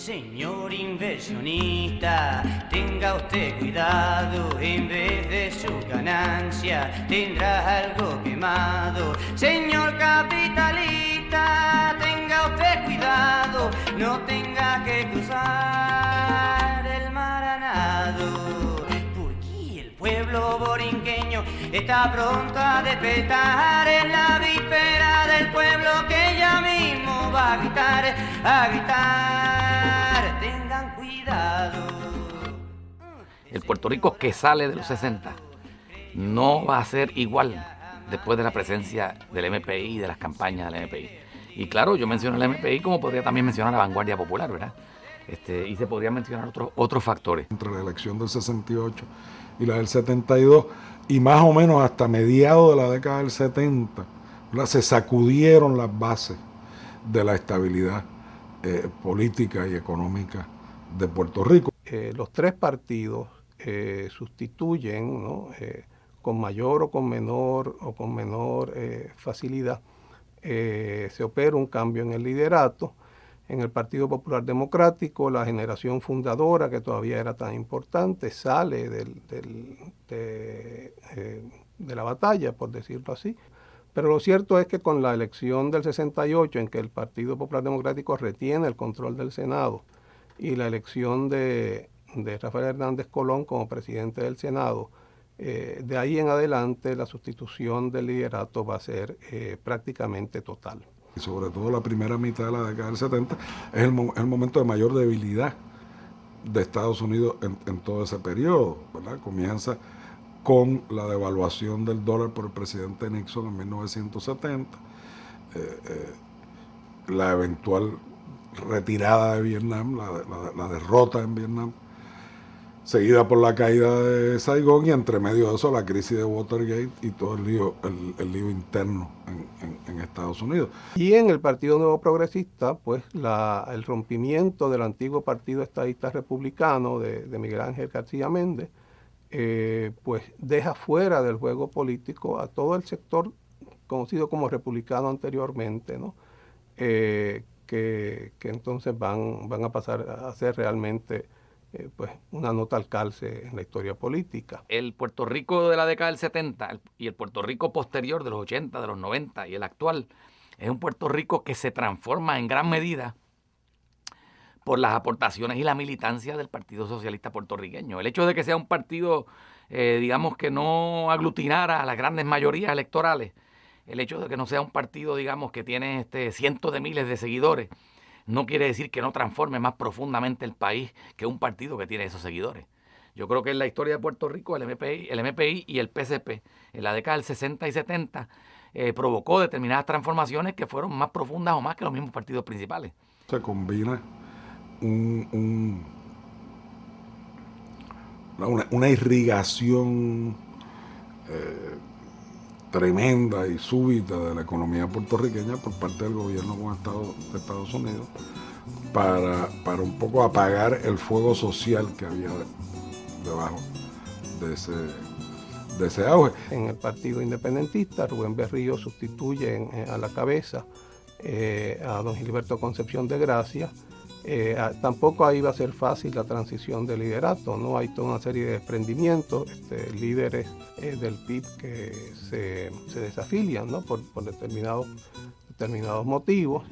Señor inversionista, tenga usted cuidado, en vez de su ganancia tendrá algo quemado. Señor capitalista, tenga usted cuidado, no tenga que cruzar el mar a nado. Porque el pueblo borinqueño está pronto a despertar, en la víspera del pueblo que ya mismo va a gritar, a gritar, tengan cuidado. El Puerto Rico que sale de los 60 no va a ser igual después de la presencia del MPI y de las campañas del MPI. Y claro, yo menciono el MPI como podría también mencionar la Vanguardia Popular, ¿verdad? Y se podrían mencionar otros factores. Entre la elección del 68 y la del 72, y más o menos hasta mediados de la década del 70, ¿verdad?, se sacudieron las bases de la estabilidad política y económica de Puerto Rico. Los tres partidos sustituyen, ¿no?, con mayor o con menor facilidad, se opera un cambio en el liderato. En el Partido Popular Democrático, la generación fundadora, que todavía era tan importante, sale de la batalla, por decirlo así. Pero lo cierto es que con la elección del 68, en que el Partido Popular Democrático retiene el control del Senado, y la elección de Rafael Hernández Colón como presidente del Senado, de ahí en adelante la sustitución del liderato va a ser prácticamente total. Y sobre todo la primera mitad de la década del 70 es el momento de mayor debilidad de Estados Unidos en todo ese periodo, ¿verdad? Comienza con la devaluación del dólar por el presidente Nixon en 1970, la eventual retirada de Vietnam, la derrota en Vietnam, seguida por la caída de Saigón, y entre medio de eso la crisis de Watergate y todo el lío interno en Estados Unidos. Y en el Partido Nuevo Progresista, pues el rompimiento del antiguo Partido Estadista Republicano de Miguel Ángel García Méndez, pues deja fuera del juego político a todo el sector conocido como republicano anteriormente, ¿no? Que entonces van a pasar a ser realmente pues una nota al calce en la historia política. El Puerto Rico de la década del 70 y el Puerto Rico posterior de los 80, de los 90 y el actual es un Puerto Rico que se transforma en gran medida por las aportaciones y la militancia del Partido Socialista Puertorriqueño. El hecho de que sea un partido, digamos, que no aglutinara a las grandes mayorías electorales, el hecho de que no sea un partido, digamos, que tiene cientos de miles de seguidores, no quiere decir que no transforme más profundamente el país que un partido que tiene esos seguidores. Yo creo que en la historia de Puerto Rico el MPI y el PCP en la década del 60 y 70 provocó determinadas transformaciones que fueron más profundas o más que los mismos partidos principales. Se combina una irrigación tremenda y súbita de la economía puertorriqueña por parte del gobierno de Estados Unidos para un poco apagar el fuego social que había debajo de ese auge. En el Partido Independentista, Rubén Berrío sustituye a la cabeza a don Gilberto Concepción de Gracia. Tampoco ahí va a ser fácil la transición de liderato, ¿no? Hay toda una serie de desprendimientos, líderes del PIB que se desafilian, ¿no?, por determinados motivos.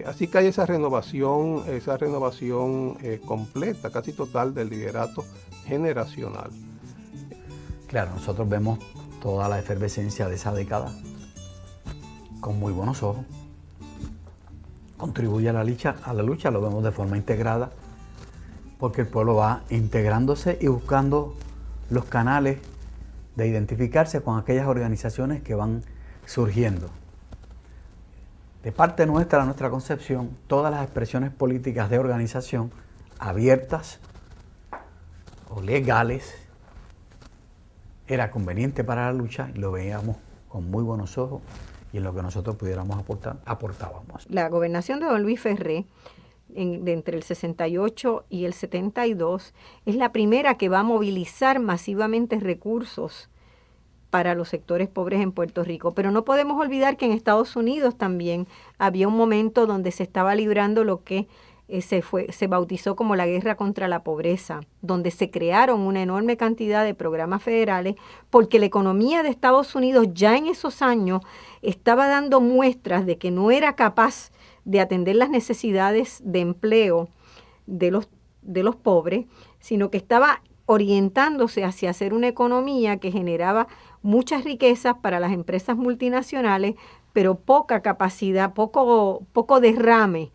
Así que hay esa renovación completa, casi total, del liderato generacional. Claro, nosotros vemos toda la efervescencia de esa década con muy buenos ojos. Contribuye a la lucha, lo vemos de forma integrada, porque el pueblo va integrándose y buscando los canales de identificarse con aquellas organizaciones que van surgiendo. De parte nuestra, nuestra concepción, todas las expresiones políticas de organización abiertas o legales era conveniente para la lucha y lo veíamos con muy buenos ojos. Y en lo que nosotros pudiéramos aportar, aportábamos. La gobernación de don Luis Ferré, de entre el 68 y el 72, es la primera que va a movilizar masivamente recursos para los sectores pobres en Puerto Rico. Pero no podemos olvidar que en Estados Unidos también había un momento donde se estaba librando lo que se bautizó como la Guerra contra la Pobreza, donde se crearon una enorme cantidad de programas federales, porque la economía de Estados Unidos ya en esos años estaba dando muestras de que no era capaz de atender las necesidades de empleo de los pobres, sino que estaba orientándose hacia hacer una economía que generaba muchas riquezas para las empresas multinacionales, pero poca capacidad, poco derrame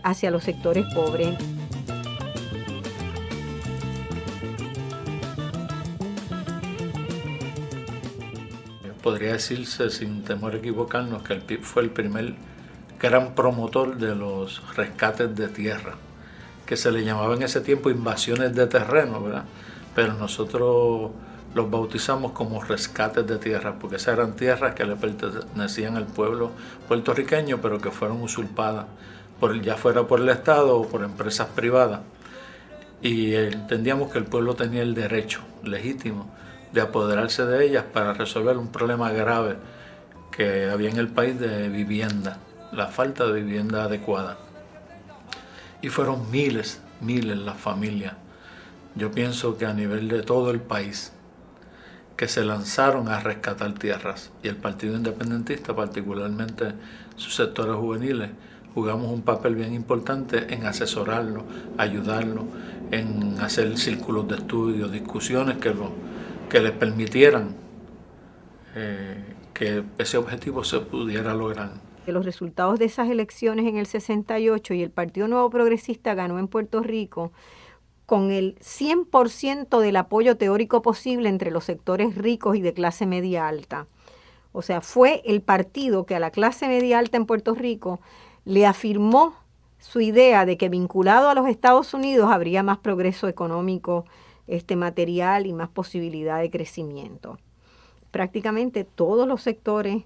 hacia los sectores pobres. Podría decirse, sin temor a equivocarnos, que el PIB fue el primer gran promotor de los rescates de tierra, que se le llamaba en ese tiempo invasiones de terreno, ¿verdad? Pero nosotros los bautizamos como rescates de tierra, porque esas eran tierras que le pertenecían al pueblo puertorriqueño, pero que fueron usurpadas, ya fuera por el Estado o por empresas privadas. Y entendíamos que el pueblo tenía el derecho legítimo de apoderarse de ellas para resolver un problema grave que había en el país de vivienda, la falta de vivienda adecuada. Y fueron miles las familias, yo pienso que a nivel de todo el país, que se lanzaron a rescatar tierras. Y el Partido Independentista, particularmente sus sectores juveniles, jugamos un papel bien importante en asesorarlo, ayudarlo, en hacer círculos de estudio, discusiones que les permitieran que ese objetivo se pudiera lograr. Los resultados de esas elecciones en el 68 y el Partido Nuevo Progresista ganó en Puerto Rico con el 100% del apoyo teórico posible entre los sectores ricos y de clase media alta. O sea, fue el partido que a la clase media alta en Puerto Rico le afirmó su idea de que vinculado a los Estados Unidos habría más progreso económico, material y más posibilidad de crecimiento. Prácticamente todos los sectores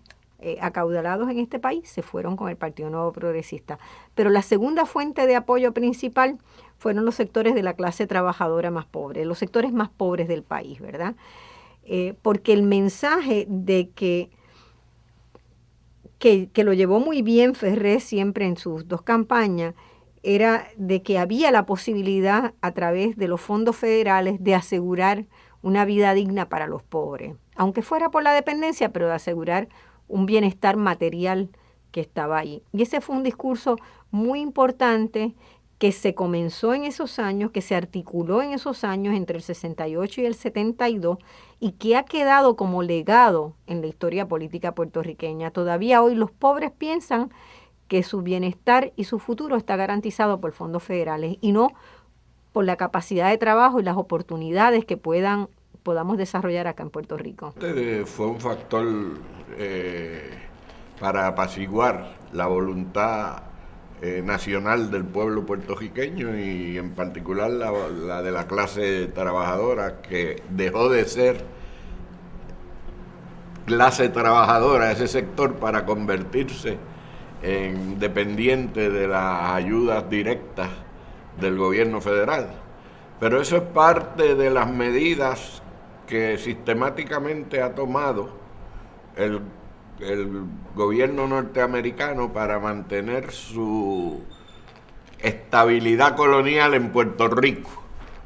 acaudalados en este país se fueron con el Partido Nuevo Progresista. Pero la segunda fuente de apoyo principal fueron los sectores de la clase trabajadora más pobre, los sectores más pobres del país, ¿verdad? Porque el mensaje de que lo llevó muy bien Ferré siempre en sus dos campañas, era de que había la posibilidad a través de los fondos federales de asegurar una vida digna para los pobres, aunque fuera por la dependencia, pero de asegurar un bienestar material que estaba ahí. Y ese fue un discurso muy importante que se comenzó en esos años, que se articuló en esos años entre el 68 y el 72 y que ha quedado como legado en la historia política puertorriqueña. Todavía hoy los pobres piensan que su bienestar y su futuro está garantizado por fondos federales y no por la capacidad de trabajo y las oportunidades que podamos desarrollar acá en Puerto Rico. Fue un factor para apaciguar la voluntad nacional del pueblo puertorriqueño y en particular la de la clase trabajadora, que dejó de ser clase trabajadora, ese sector, para convertirse en dependiente de las ayudas directas del gobierno federal. Pero eso es parte de las medidas que sistemáticamente ha tomado el gobierno norteamericano para mantener su estabilidad colonial en Puerto Rico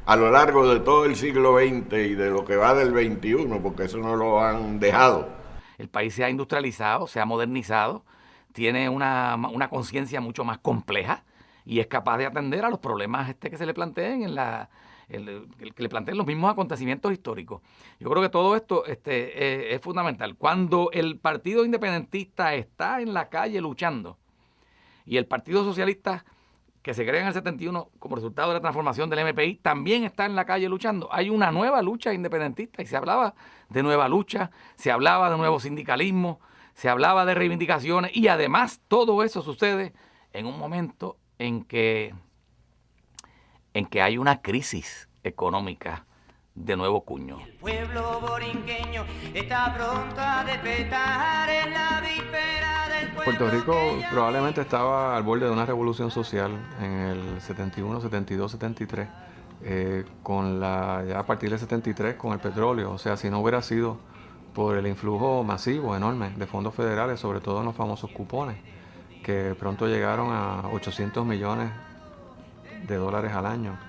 a lo largo de todo el siglo XX y de lo que va del XXI, porque eso no lo han dejado. El país se ha industrializado, se ha modernizado, tiene una conciencia mucho más compleja y es capaz de atender a los problemas que se le planteen que le planteen los mismos acontecimientos históricos. Yo creo que todo esto es fundamental. Cuando el Partido Independentista está en la calle luchando y el Partido Socialista, que se crea en el 71 como resultado de la transformación del MPI, también está en la calle luchando, hay una nueva lucha independentista y se hablaba de nueva lucha, se hablaba de nuevo sindicalismo, se hablaba de reivindicaciones y además todo eso sucede en un momento en que hay una crisis económica de nuevo cuño. El pueblo borinqueño está pronto a despertar en la víspera del pueblo. Puerto Rico probablemente estaba al borde de una revolución social en el 71, 72, 73, ya a partir del 73 con el petróleo. O sea, si no hubiera sido por el influjo masivo, enorme, de fondos federales, sobre todo en los famosos cupones, que pronto llegaron a 800 millones de dólares al año.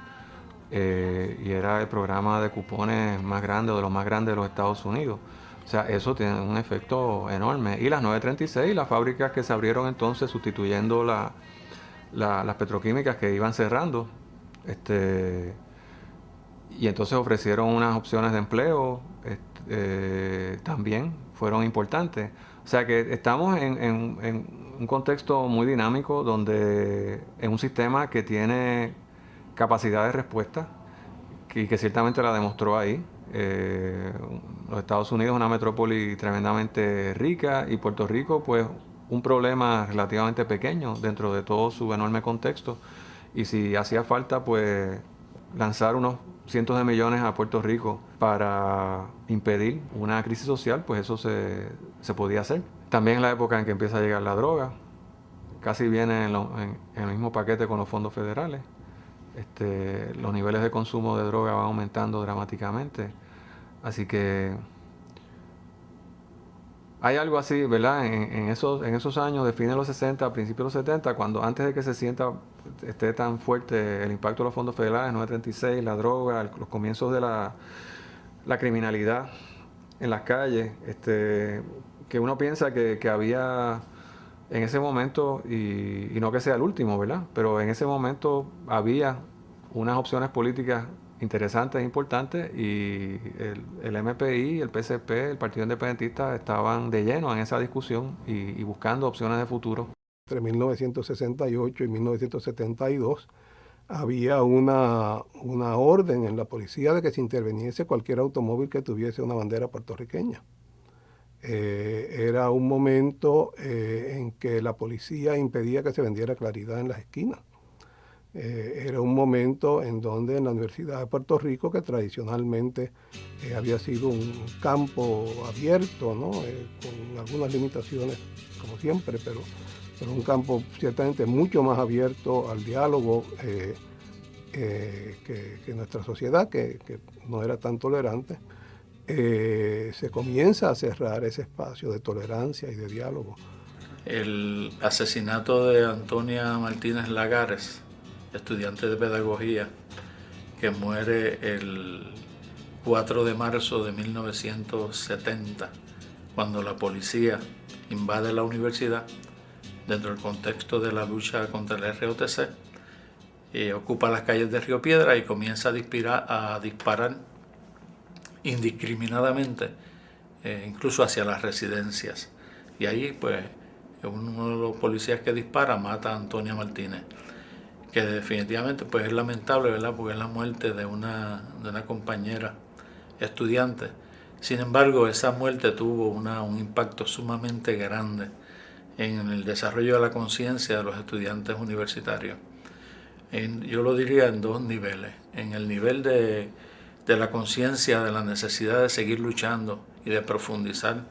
Y era el programa de cupones más grande, o de los más grandes de los Estados Unidos. O sea, eso tiene un efecto enorme. Y las 936, las fábricas que se abrieron entonces sustituyendo las petroquímicas que iban cerrando, y entonces ofrecieron unas opciones de empleo, también fueron importantes. O sea que estamos en un contexto muy dinámico, donde en un sistema que tiene capacidad de respuesta y que ciertamente la demostró ahí. Los Estados Unidos es una metrópoli tremendamente rica, y Puerto Rico pues un problema relativamente pequeño dentro de todo su enorme contexto, y si hacía falta pues lanzar unos cientos de millones a Puerto Rico para impedir una crisis social, pues eso se podía hacer. También en la época en que empieza a llegar la droga, casi viene en el mismo paquete con los fondos federales. Los niveles de consumo de droga van aumentando dramáticamente, así que hay algo así, ¿verdad? En esos años de fines de los 60, principios de los 70, cuando antes de que esté tan fuerte el impacto de los fondos federales, 936, la droga, los comienzos de la criminalidad en las calles, que uno piensa que había en ese momento, y no que sea el último, ¿verdad? Pero en ese momento había unas opciones políticas interesantes e importantes, y el MPI, el PCP, el Partido Independentista estaban de lleno en esa discusión y buscando opciones de futuro. Entre 1968 y 1972 había una orden en la policía de que se interviniese cualquier automóvil que tuviese una bandera puertorriqueña. Era un momento en que la policía impedía que se vendiera Claridad en las esquinas. Era un momento en donde en la Universidad de Puerto Rico, que tradicionalmente había sido un campo abierto, ¿no? Con algunas limitaciones como siempre, pero un campo ciertamente mucho más abierto al diálogo que nuestra sociedad, que no era tan tolerante. Se comienza a cerrar ese espacio de tolerancia y de diálogo. El asesinato de Antonia Martínez Lagares, estudiante de pedagogía, que muere el 4 de marzo de 1970, cuando la policía invade la universidad dentro del contexto de la lucha contra el ROTC, ocupa las calles de Río Piedra y comienza a disparar indiscriminadamente, incluso hacia las residencias. Y ahí, pues, uno de los policías que dispara mata a Antonia Martínez, que definitivamente pues es lamentable, ¿verdad? Porque es la muerte de una compañera estudiante. Sin embargo, esa muerte tuvo un impacto sumamente grande en el desarrollo de la conciencia de los estudiantes universitarios. Yo lo diría en dos niveles. En el nivel de la conciencia de la necesidad de seguir luchando y de profundizar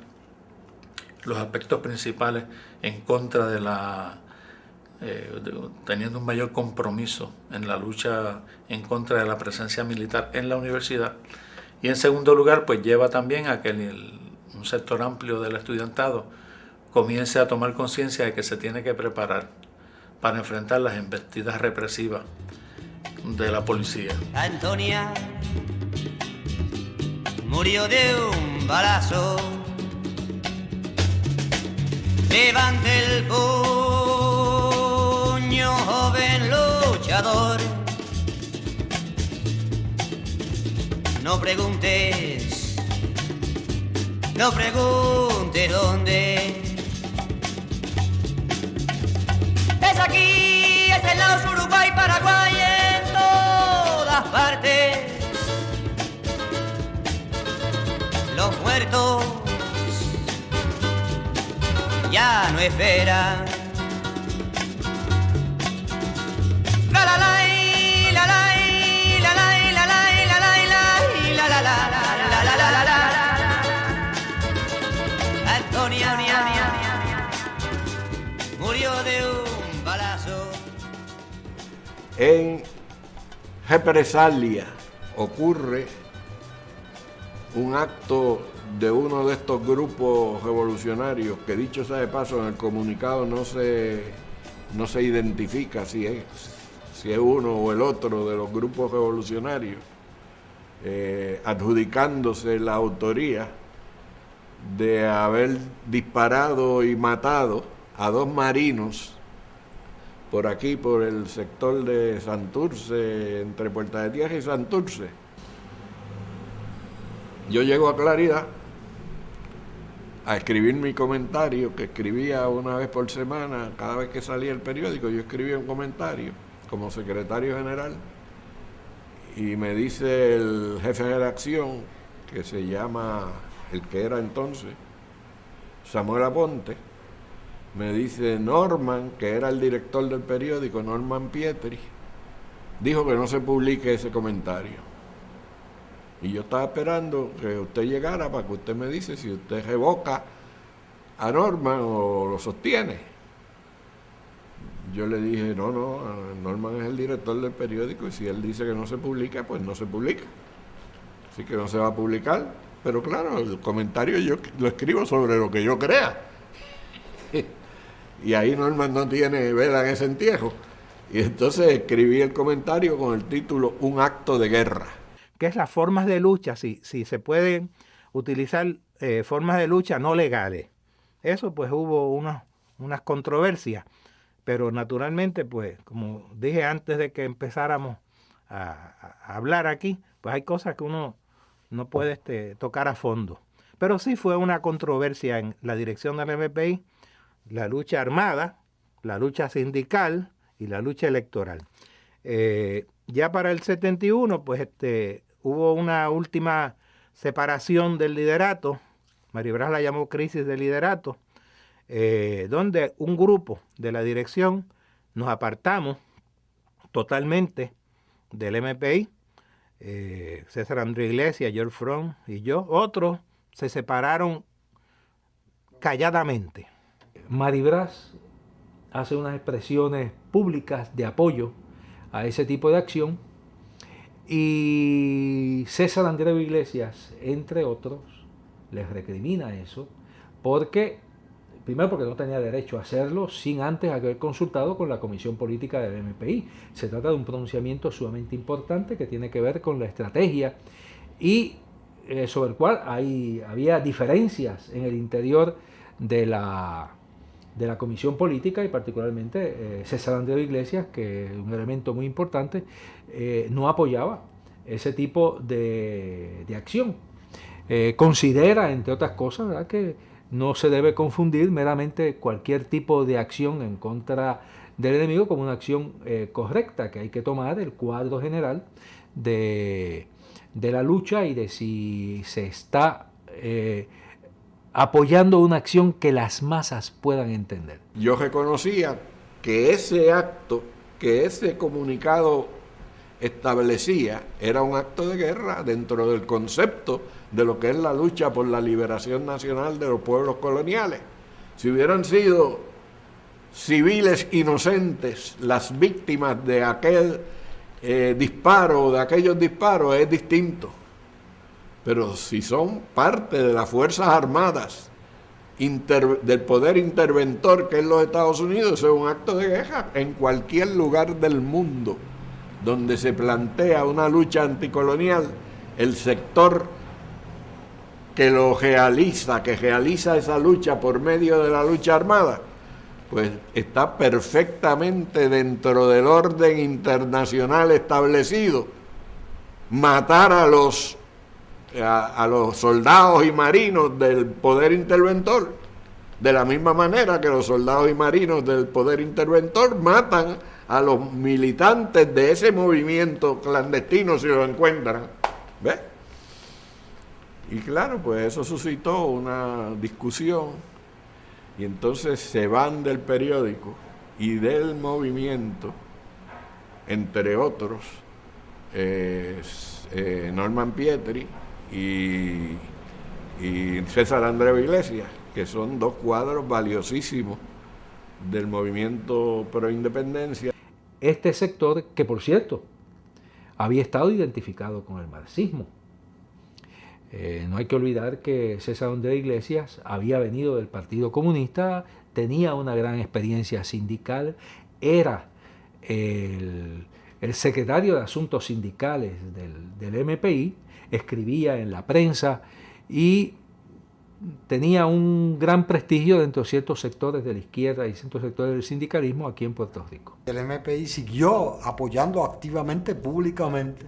los aspectos principales en contra de teniendo un mayor compromiso en la lucha en contra de la presencia militar en la universidad. Y en segundo lugar, pues lleva también a que un sector amplio del estudiantado comience a tomar conciencia de que se tiene que preparar para enfrentar las embestidas represivas de la policía. Antonia murió de un balazo. Levante el puño, joven luchador. No preguntes dónde. Es aquí, es en Laos, Uruguay, Paraguay, en todas partes. Los muertos ya no esperan. La la la la la la la la la la la la la la. Antonia murió de un balazo. En represalia ocurre un acto de uno de estos grupos revolucionarios, que dicho sea de paso, en el comunicado no se identifica si es uno o el otro de los grupos revolucionarios, adjudicándose la autoría de haber disparado y matado a 2 marinos por aquí, por el sector de Santurce, entre Puerta de Tierra y Santurce. Yo llego a Claridad a escribir mi comentario, que escribía una vez por semana, cada vez que salía el periódico, yo escribía un comentario como secretario general, y me dice el jefe de redacción, que se llama, el que era entonces, Samuel Aponte, me dice: Norman, que era el director del periódico, Norman Pietri, dijo que no se publique ese comentario. Y yo estaba esperando que usted llegara para que usted me dice si usted revoca a Norman o lo sostiene. Yo le dije: no, Norman es el director del periódico y si él dice que no se publica, pues no se publica. Así que no se va a publicar. Pero claro, el comentario yo lo escribo sobre lo que yo crea. Y ahí Norman no tiene vela en ese entierro. Y entonces escribí el comentario con el título Un acto de guerra. ¿Qué es las formas de lucha? Si se pueden utilizar formas de lucha no legales. Eso pues hubo unas controversias. Pero naturalmente, pues, como dije antes de que empezáramos a hablar aquí, pues hay cosas que uno no puede tocar a fondo. Pero sí fue una controversia en la dirección del MPI, la lucha armada, la lucha sindical y la lucha electoral. Ya para el 71, pues hubo una última separación del liderato, Maribraz la llamó crisis de liderato, donde un grupo de la dirección nos apartamos totalmente del MPI, César Andrés Iglesias, George Fromm y yo. Otros se separaron calladamente. Maribraz hace unas expresiones públicas de apoyo a ese tipo de acción y César Andrés Iglesias, entre otros, les recrimina eso primero porque no tenía derecho a hacerlo sin antes haber consultado con la Comisión Política del MPI. Se trata de un pronunciamiento sumamente importante que tiene que ver con la estrategia y sobre el cual había diferencias en el interior de la Comisión Política y particularmente César Andrés Iglesias, que es un elemento muy importante, no apoyaba ese tipo de acción. Considera, entre otras cosas, ¿verdad?, que no se debe confundir meramente cualquier tipo de acción en contra del enemigo como una acción correcta, que hay que tomar el cuadro general de la lucha y de si se está apoyando una acción que las masas puedan entender. Yo reconocía que ese acto, que ese comunicado establecía, era un acto de guerra dentro del concepto de lo que es la lucha por la liberación nacional de los pueblos coloniales. Si hubieran sido civiles inocentes las víctimas de aquel disparo o de aquellos disparos, es distinto. Pero si son parte de las Fuerzas Armadas del poder interventor que es los Estados Unidos, eso es un acto de guerra en cualquier lugar del mundo donde se plantea una lucha anticolonial. El sector que realiza esa lucha por medio de la lucha armada, pues está perfectamente dentro del orden internacional establecido. Matar a los soldados y marinos del poder interventor, de la misma manera que los soldados y marinos del poder interventor matan a los militantes de ese movimiento clandestino si lo encuentran. ¿Ves? Y claro, pues eso suscitó una discusión y entonces se van del periódico y del movimiento, entre otros, Norman Pietri y César Andrés Iglesias, que son dos cuadros valiosísimos del movimiento pro independencia. Este sector, que por cierto, había estado identificado con el marxismo. No hay que olvidar que César Andrés Iglesias había venido del Partido Comunista, tenía una gran experiencia sindical, era el secretario de Asuntos Sindicales del MPI, escribía en la prensa y tenía un gran prestigio dentro de ciertos sectores de la izquierda y ciertos sectores del sindicalismo aquí en Puerto Rico. El MPI siguió apoyando activamente, públicamente,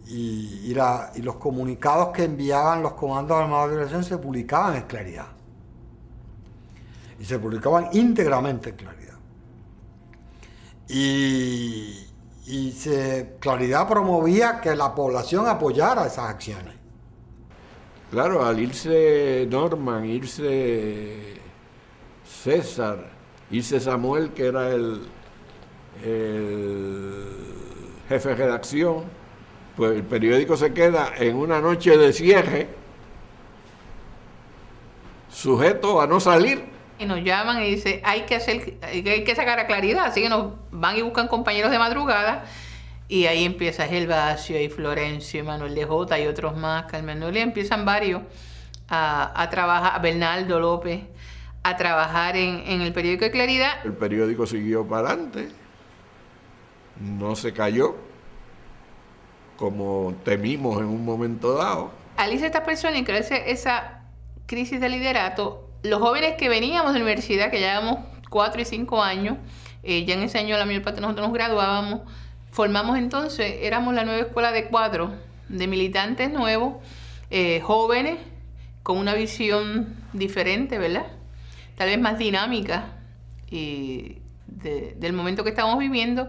y los comunicados que enviaban los comandos armados de liberación se publicaban en Claridad. Y se publicaban íntegramente en Claridad. Y Claridad promovía que la población apoyara esas acciones. Claro, al irse Norman, irse César, irse Samuel, que era el jefe de redacción, pues el periódico se queda en una noche de cierre, sujeto a no salir. Y nos llaman y dicen, hay que sacar a Claridad, así que nos van y buscan compañeros de madrugada. Y ahí empieza Gervasio y Florencio y Manuel de Jota y otros más, Carmen Noelia, empiezan varios a trabajar, a Bernardo López, a trabajar en el periódico de Claridad. El periódico siguió para adelante, no se cayó, como temimos en un momento dado. Al irse esta persona y crearse esa crisis de liderato, los jóvenes que veníamos de la universidad, que llevábamos 4 y 5 años, ya en ese año la mayor parte de nosotros nos graduábamos, formamos entonces, éramos la nueva escuela de 4, de militantes nuevos, jóvenes, con una visión diferente, ¿verdad? Tal vez más dinámica del momento que estamos viviendo,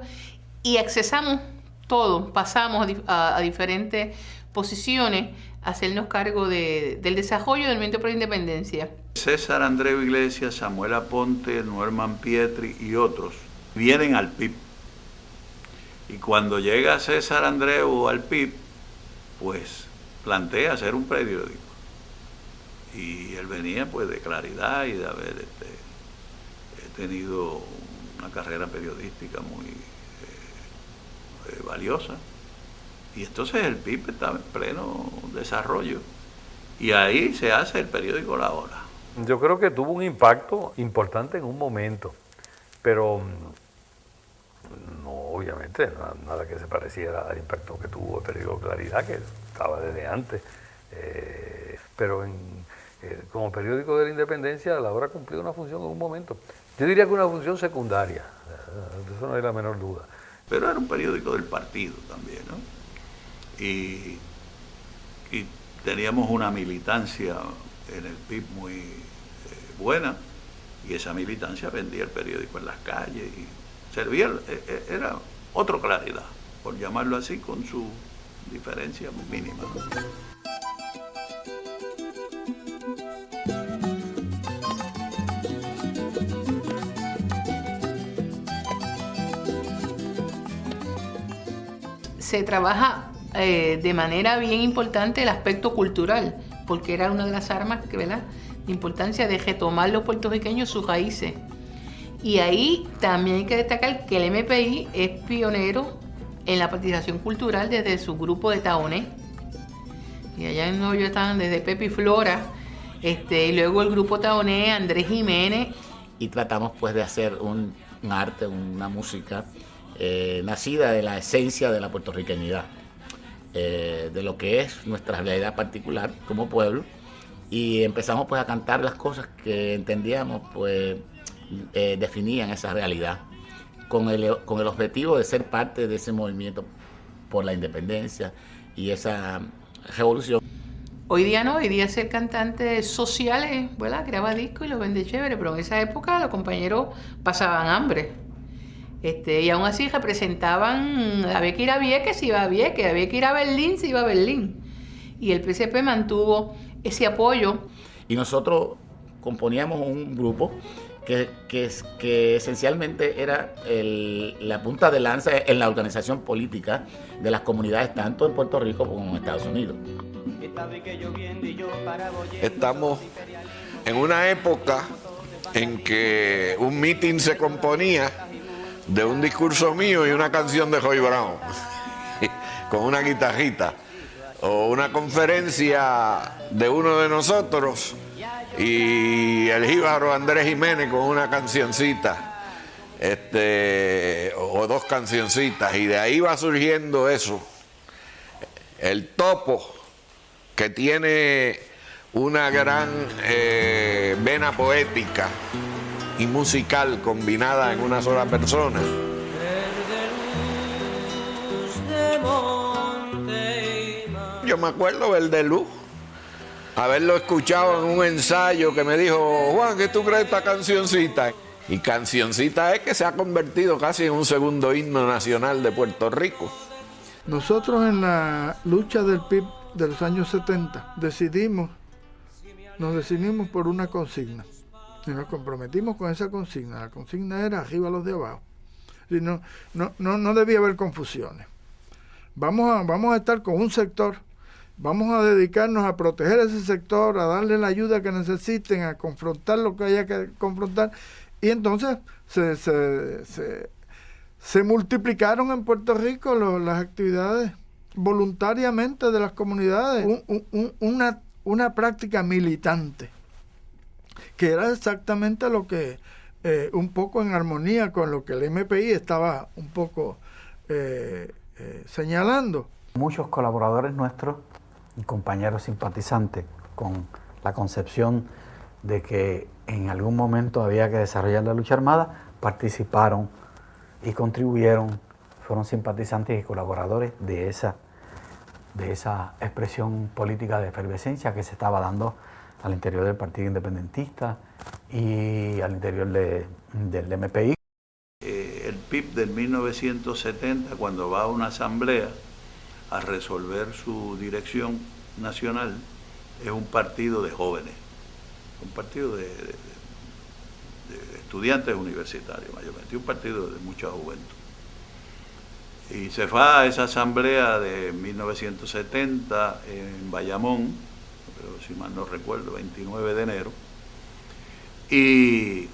y accesamos todo, pasamos a diferentes posiciones, a hacernos cargo del desarrollo del movimiento por la independencia. César Andreu Iglesias, Samuel Aponte, Norman Pietri y otros vienen al PIB. Y cuando llega César Andreu al PIB, pues plantea hacer un periódico. Y él venía pues de Claridad y de haber tenido una carrera periodística muy valiosa. Y entonces el PIB estaba en pleno desarrollo. Y ahí se hace el periódico La Hora. Yo creo que tuvo un impacto importante en un momento, pero no, obviamente, nada que se pareciera al impacto que tuvo el periódico Claridad, que estaba desde antes. Pero como periódico de la independencia, La Hora cumplió una función en un momento. Yo diría que una función secundaria, de eso no hay la menor duda. Pero era un periódico del partido también, ¿no? Y teníamos una militancia en el PIB muy buena, y esa militancia vendía el periódico en las calles y servía, era otro Claridad, por llamarlo así, con su diferencia mínima, ¿no? Se trabaja de manera bien importante el aspecto cultural, porque era una de las armas, ¿verdad?, de importancia de retomar los puertorriqueños sus raíces. Y ahí también hay que destacar que el MPI es pionero en la participación cultural desde su grupo de Taoné. Y allá en Nueva York estaban desde Pepe y Flora, y luego el grupo Taoné, Andrés Jiménez. Y tratamos pues de hacer un arte, una música nacida de la esencia de la puertorriqueñidad, de lo que es nuestra realidad particular como pueblo, y empezamos pues a cantar las cosas que entendíamos pues definían esa realidad, con el objetivo de ser parte de ese movimiento por la independencia y esa revolución. Hoy día no, hoy día ser cantante social, ¿verdad?, graba discos y los vende chévere, pero en esa época los compañeros pasaban hambre. Y aún así representaban, había que ir a Vieques, se iba a Vieques, había que ir a Berlín, se iba a Berlín. Y el PCP mantuvo ese apoyo. Y nosotros componíamos un grupo que esencialmente era la punta de lanza en la organización política de las comunidades tanto en Puerto Rico como en Estados Unidos. Estamos en una época en que un meeting se componía de un discurso mío y una canción de Joy Brown, con una guitarrita. o una conferencia de uno de nosotros y el jíbaro Andrés Jiménez con una cancioncita, o dos cancioncitas, y de ahí va surgiendo eso. El Topo, que tiene una gran vena poética y musical combinada en una sola persona. Yo me acuerdo Verde Luz, haberlo escuchado en un ensayo que me dijo: Juan, ¿qué tú crees de esta cancioncita? Y cancioncita es que se ha convertido casi en un segundo himno nacional de Puerto Rico. Nosotros en la lucha del PIB de los años 70 nos decidimos por una consigna y nos comprometimos con esa consigna. La consigna era arriba los de abajo. Y no debía haber confusiones. Vamos a estar con un sector, vamos a dedicarnos a proteger ese sector, a darle la ayuda que necesiten, a confrontar lo que haya que confrontar. Y entonces se multiplicaron en Puerto Rico las actividades voluntariamente de las comunidades, una práctica militante, que era exactamente lo que, un poco en armonía con lo que el MPI estaba un poco señalando. Muchos colaboradores nuestros y compañeros simpatizantes con la concepción de que en algún momento había que desarrollar la lucha armada, participaron y contribuyeron, fueron simpatizantes y colaboradores de esa expresión política de efervescencia que se estaba dando al interior del Partido Independentista y al interior del MPI. El PIB del 1970, cuando va a una asamblea a resolver su dirección nacional, es un partido de jóvenes, un partido de estudiantes universitarios mayormente, un partido de mucha juventud. Y se va a esa asamblea de 1970 en Bayamón, pero si mal no recuerdo, 29 de enero, y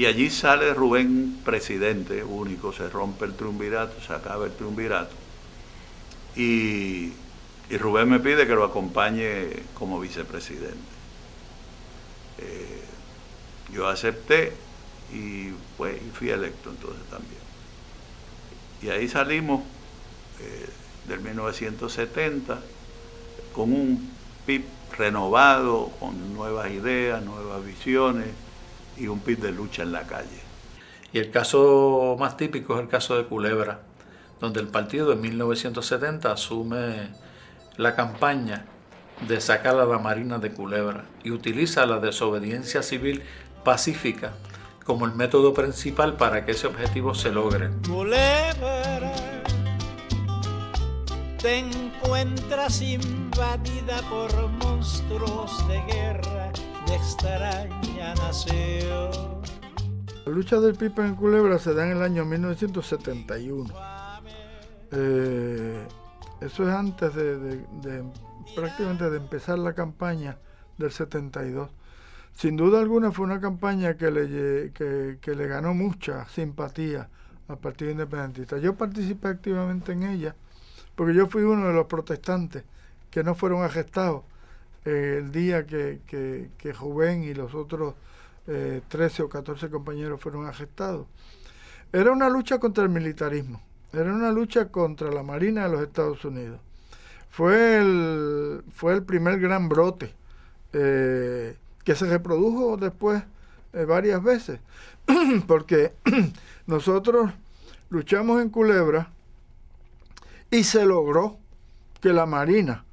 allí sale Rubén presidente único, se rompe el triunvirato, se acaba el triunvirato, y Rubén me pide que lo acompañe como vicepresidente. Yo acepté y fui electo entonces también. Y ahí salimos del 1970 con un PIB renovado, con nuevas ideas, nuevas visiones y un PIB de lucha en la calle. Y el caso más típico es el caso de Culebra, donde el partido en 1970 asume la campaña de sacar a la Marina de Culebra y utiliza la desobediencia civil pacífica como el método principal para que ese objetivo se logre. Culebra, te encuentras invadida por monstruos de guerra de extraña nación. La lucha del PIB en Culebra se da en el año 1971. Eso es antes prácticamente de empezar la campaña del 72. Sin duda alguna fue una campaña que le ganó mucha simpatía al Partido Independentista. Yo participé activamente en ella porque yo fui uno de los protestantes que no fueron arrestados el día que Rubén y los otros 13 o 14 compañeros fueron arrestados. Era una lucha contra el militarismo, era una lucha contra la Marina de los Estados Unidos. Fue el primer gran brote que se reprodujo después varias veces, porque nosotros luchamos en Culebra y se logró que la Marina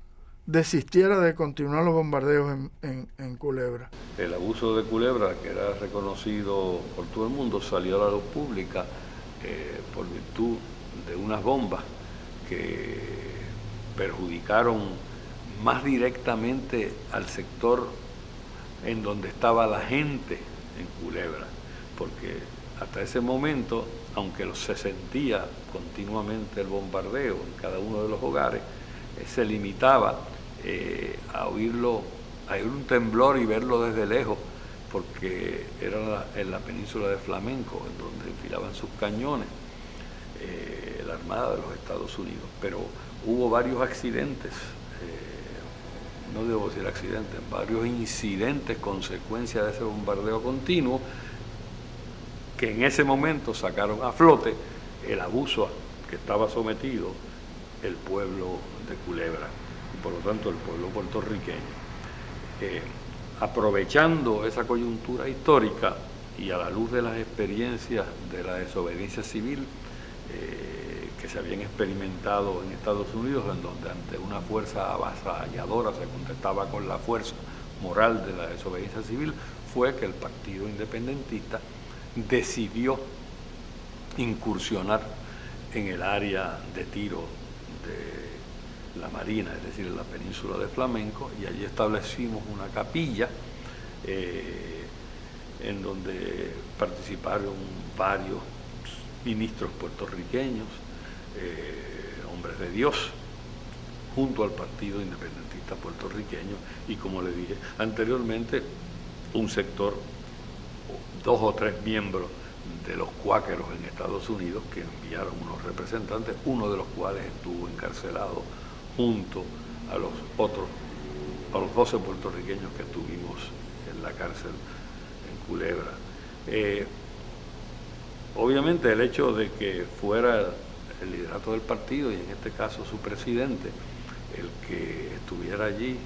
desistiera de continuar los bombardeos en Culebra. El abuso de Culebra, que era reconocido por todo el mundo, salió a la luz pública por virtud de unas bombas que perjudicaron más directamente al sector en donde estaba la gente en Culebra, porque hasta ese momento, aunque se sentía continuamente el bombardeo en cada uno de los hogares, se limitaba a oír un temblor y verlo desde lejos, porque era en la península de Flamenco, en donde enfilaban sus cañones. la Armada de los Estados Unidos. Pero hubo varios accidentes, no debo decir accidentes, varios incidentes consecuencia de ese bombardeo continuo que en ese momento sacaron a flote el abuso que estaba sometido el pueblo de Culebra y por lo tanto el pueblo puertorriqueño. Aprovechando esa coyuntura histórica y a la luz de las experiencias de la desobediencia civil que se habían experimentado en Estados Unidos, en donde ante una fuerza avasalladora se contestaba con la fuerza moral de la desobediencia civil, fue que el Partido Independentista decidió incursionar en el área de tiro de la Marina, es decir, en la península de Flamenco, y allí establecimos una capilla en donde participaron varios ministros puertorriqueños, hombres de Dios, junto al Partido Independentista puertorriqueño, y como le dije anteriormente, un sector, 2 o 3 miembros de los cuáqueros en Estados Unidos que enviaron unos representantes, uno de los cuales estuvo encarcelado junto a los 12 puertorriqueños que estuvimos en la cárcel en Culebra. Obviamente el hecho de que fuera el liderato del partido, y en este caso su presidente, el que estuviera allí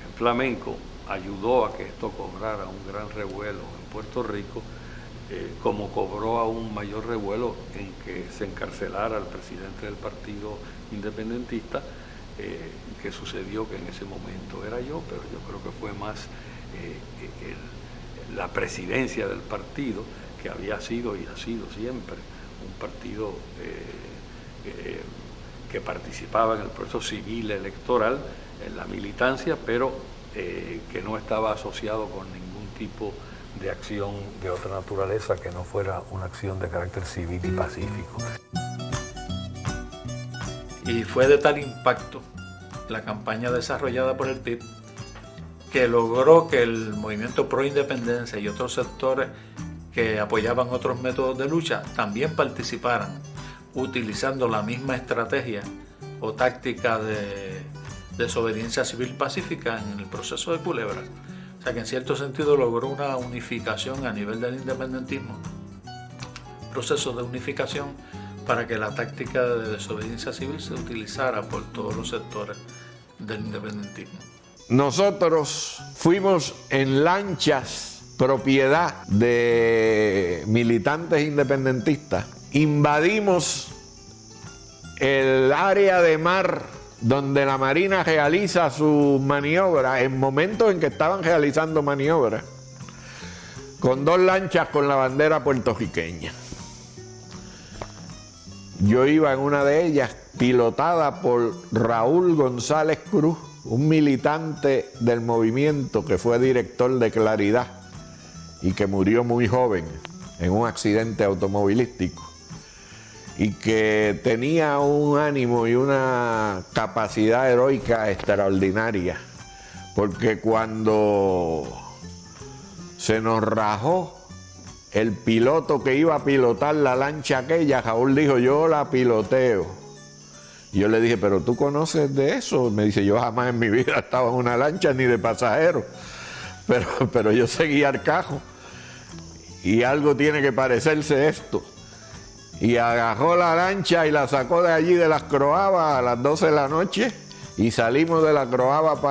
en Flamenco, ayudó a que esto cobrara un gran revuelo en Puerto Rico, como cobró aún mayor revuelo en que se encarcelara al presidente del Partido Independentista, que sucedió que en ese momento era yo, pero yo creo que fue más la presidencia del partido, que había sido y ha sido siempre un partido que participaba en el proceso civil electoral, en la militancia, pero que no estaba asociado con ningún tipo de acción de otra naturaleza que no fuera una acción de carácter civil y pacífico. Y fue de tal impacto la campaña desarrollada por el PIB que logró que el movimiento pro independencia y otros sectores que apoyaban otros métodos de lucha también participaran, utilizando la misma estrategia o táctica de desobediencia civil pacífica en el proceso de Culebra. O sea que en cierto sentido logró una unificación a nivel del independentismo, proceso de unificación para que la táctica de desobediencia civil se utilizara por todos los sectores del independentismo. Nosotros fuimos en lanchas propiedad de militantes independentistas, invadimos el área de mar donde la Marina realiza sus maniobras, en momentos en que estaban realizando maniobras, con 2 lanchas con la bandera puertorriqueña. Yo iba en una de ellas, pilotada por Raúl González Cruz, un militante del movimiento que fue director de Claridad y que murió muy joven en un accidente automovilístico, y que tenía un ánimo y una capacidad heroica extraordinaria, porque cuando se nos rajó el piloto que iba a pilotar la lancha aquella, Raúl dijo: yo la piloteo. Y yo le dije: pero tú conoces de eso. Me dice: yo jamás en mi vida estaba en una lancha ni de pasajero, pero yo seguía al cajo, y algo tiene que parecerse esto. Y agarró la lancha y la sacó de allí de las Croabas a las 12 de la noche, y salimos de la Croaba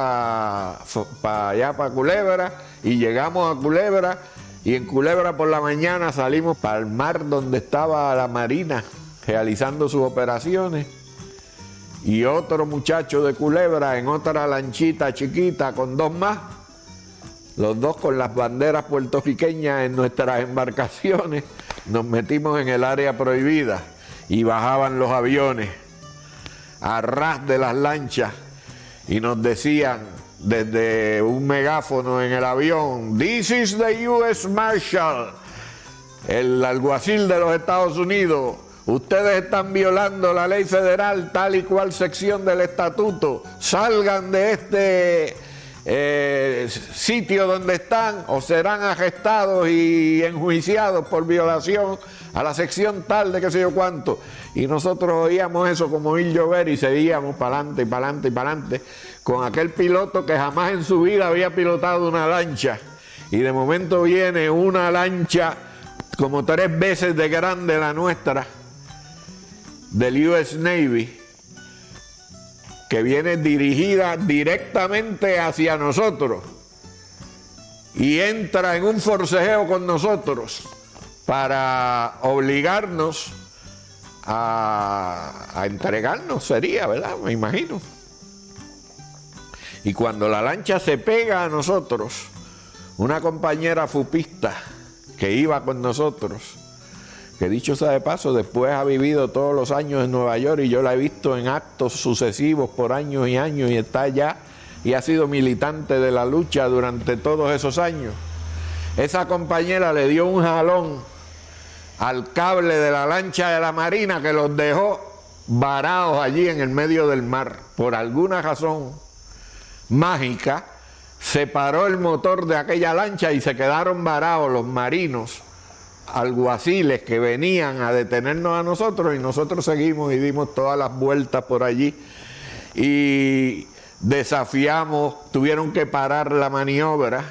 para allá, para Culebra, y llegamos a Culebra, y en Culebra por la mañana salimos para el mar donde estaba la Marina realizando sus operaciones, y otro muchacho de Culebra en otra lanchita chiquita con 2 más, los 2 con las banderas puertorriqueñas en nuestras embarcaciones. Nos metimos en el área prohibida y bajaban los aviones a ras de las lanchas y nos decían desde un megáfono en el avión: "This is the U.S. Marshal", el alguacil de los Estados Unidos. "Ustedes están violando la ley federal, tal y cual sección del estatuto. Salgan de sitio donde están o serán arrestados y enjuiciados por violación a la sección tal de qué sé yo cuánto. Y nosotros oíamos eso como oír llover y seguíamos para adelante y para adelante y para adelante con aquel piloto que jamás en su vida había pilotado una lancha. Y de momento viene una lancha como 3 veces de grande la nuestra, del US Navy, que viene dirigida directamente hacia nosotros y entra en un forcejeo con nosotros para obligarnos a entregarnos, sería, ¿verdad? Me imagino. Y cuando la lancha se pega a nosotros, una compañera fupista que iba con nosotros, que dicho sea de paso, después ha vivido todos los años en Nueva York y yo la he visto en actos sucesivos por años y años y está allá y ha sido militante de la lucha durante todos esos años. Esa compañera le dio un jalón al cable de la lancha de la Marina que los dejó varados allí en el medio del mar. Por alguna razón mágica, se paró el motor de aquella lancha y se quedaron varados los marinos alguaciles que venían a detenernos a nosotros, y nosotros seguimos y dimos todas las vueltas por allí y desafiamos, tuvieron que parar la maniobra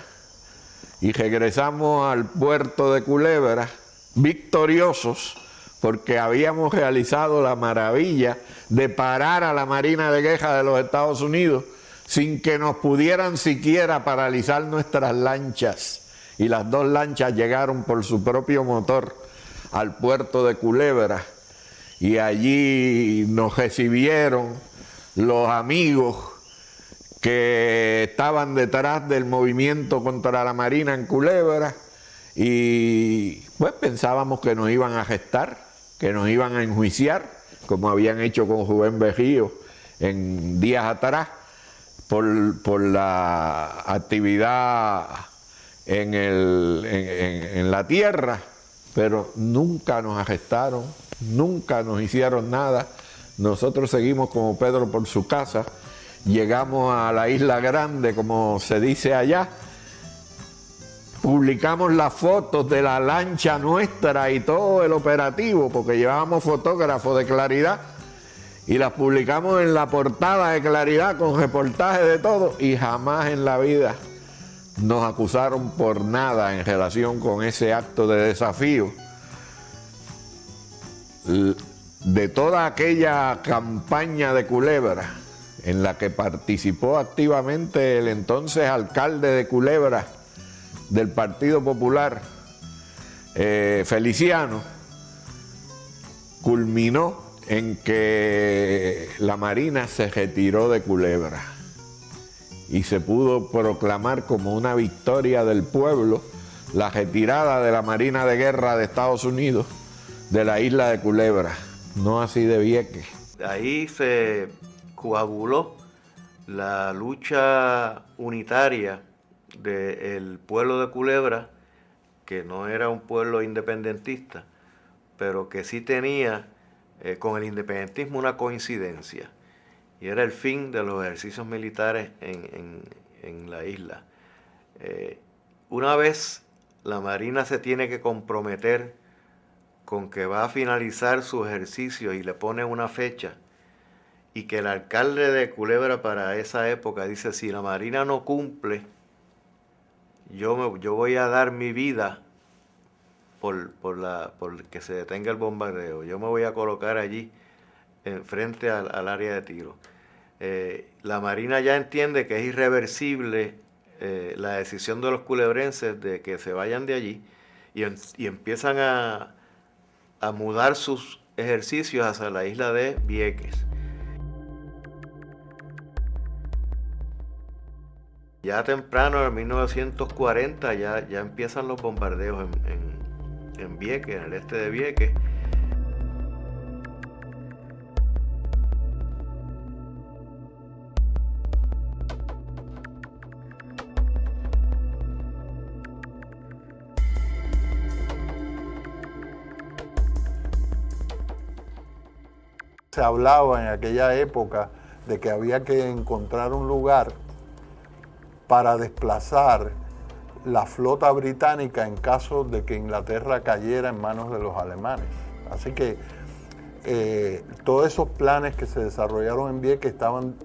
y regresamos al puerto de Culebra victoriosos porque habíamos realizado la maravilla de parar a la Marina de Guerra de los Estados Unidos sin que nos pudieran siquiera paralizar nuestras lanchas. Y las 2 lanchas llegaron por su propio motor al puerto de Culebra y allí nos recibieron los amigos que estaban detrás del movimiento contra la Marina en Culebra y pues pensábamos que nos iban a arrestar, que nos iban a enjuiciar, como habían hecho con Rubén Berrío en días atrás, por la actividad en la tierra, pero nunca nos arrestaron, nunca nos hicieron nada. Nosotros seguimos como Pedro por su casa, llegamos a la Isla Grande, como se dice allá, publicamos las fotos de la lancha nuestra y todo el operativo, porque llevábamos fotógrafos de Claridad, y las publicamos en la portada de Claridad con reportaje de todo, y jamás en la vida nos acusaron por nada en relación con ese acto de desafío. De toda aquella campaña de Culebra en la que participó activamente el entonces alcalde de Culebra del Partido Popular, Feliciano, culminó en que la Marina se retiró de Culebra y se pudo proclamar como una victoria del pueblo la retirada de la Marina de Guerra de Estados Unidos de la isla de Culebra, no así de Vieques. Ahí se coaguló la lucha unitaria del pueblo de Culebra, que no era un pueblo independentista, pero que sí tenía con el independentismo una coincidencia, y era el fin de los ejercicios militares en la isla. Una vez la Marina se tiene que comprometer con que va a finalizar su ejercicio y le pone una fecha, y que el alcalde de Culebra para esa época dice, si la Marina no cumple, yo voy a dar mi vida por que se detenga el bombardeo. Yo me voy a colocar allí frente al área de tiro. La Marina ya entiende que es irreversible la decisión de los culebrenses de que se vayan de allí y empiezan a mudar sus ejercicios hacia la isla de Vieques. Ya temprano, en 1940, ya empiezan los bombardeos en Vieques, en el este de Vieques. Se hablaba en aquella época de que había que encontrar un lugar para desplazar la flota británica en caso de que Inglaterra cayera en manos de los alemanes. Así que todos esos planes que se desarrollaron en Vieques estaban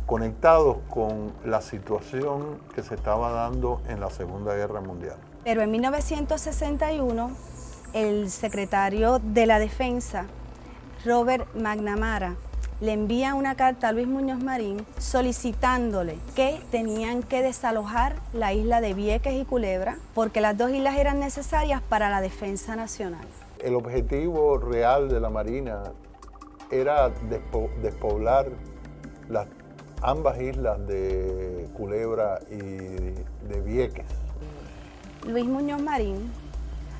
conectados con la situación que se estaba dando en la Segunda Guerra Mundial. Pero en 1961, el secretario de la Defensa, Robert McNamara, le envía una carta a Luis Muñoz Marín solicitándole que tenían que desalojar la isla de Vieques y Culebra porque las dos islas eran necesarias para la defensa nacional. El objetivo real de la Marina era despoblar ambas islas de Culebra y de Vieques. Luis Muñoz Marín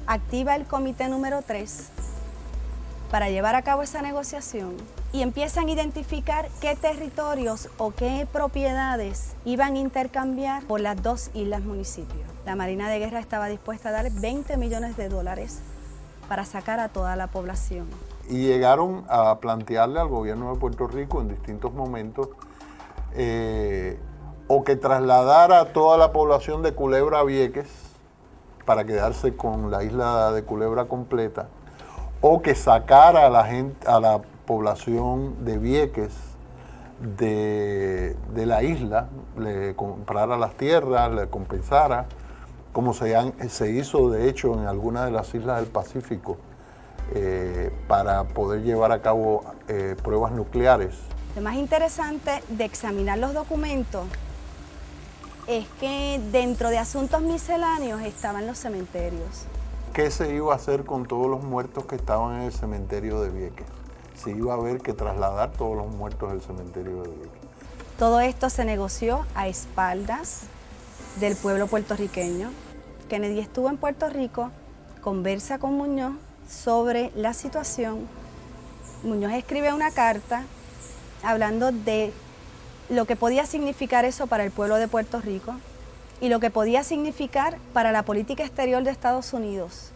activa el comité número 3 para llevar a cabo esa negociación y empiezan a identificar qué territorios o qué propiedades iban a intercambiar por las dos islas municipios. La Marina de Guerra estaba dispuesta a dar $20 millones para sacar a toda la población. Y llegaron a plantearle al gobierno de Puerto Rico en distintos momentos o que trasladara a toda la población de Culebra a Vieques para quedarse con la isla de Culebra completa, o que sacara a la población de Vieques de la isla, le comprara las tierras, le compensara, como se hizo de hecho en algunas de las islas del Pacífico, para poder llevar a cabo pruebas nucleares. Lo más interesante de examinar los documentos es que dentro de asuntos misceláneos estaban los cementerios. ¿Qué se iba a hacer con todos los muertos que estaban en el cementerio de Vieques? Se iba a haber que trasladar todos los muertos del cementerio de Vieques. Todo esto se negoció a espaldas del pueblo puertorriqueño. Kennedy estuvo en Puerto Rico, conversa con Muñoz sobre la situación. Muñoz escribe una carta hablando de lo que podía significar eso para el pueblo de Puerto Rico y lo que podía significar para la política exterior de Estados Unidos,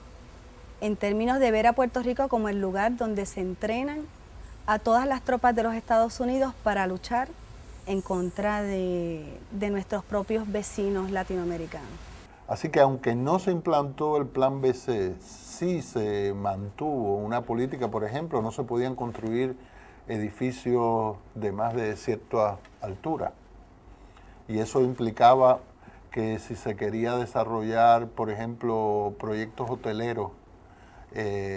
en términos de ver a Puerto Rico como el lugar donde se entrenan a todas las tropas de los Estados Unidos para luchar en contra de nuestros propios vecinos latinoamericanos. Así que aunque no se implantó el Plan BC, sí se mantuvo una política. Por ejemplo, no se podían construir edificios de más de cierta altura. Y eso implicaba que si se quería desarrollar, por ejemplo, proyectos hoteleros,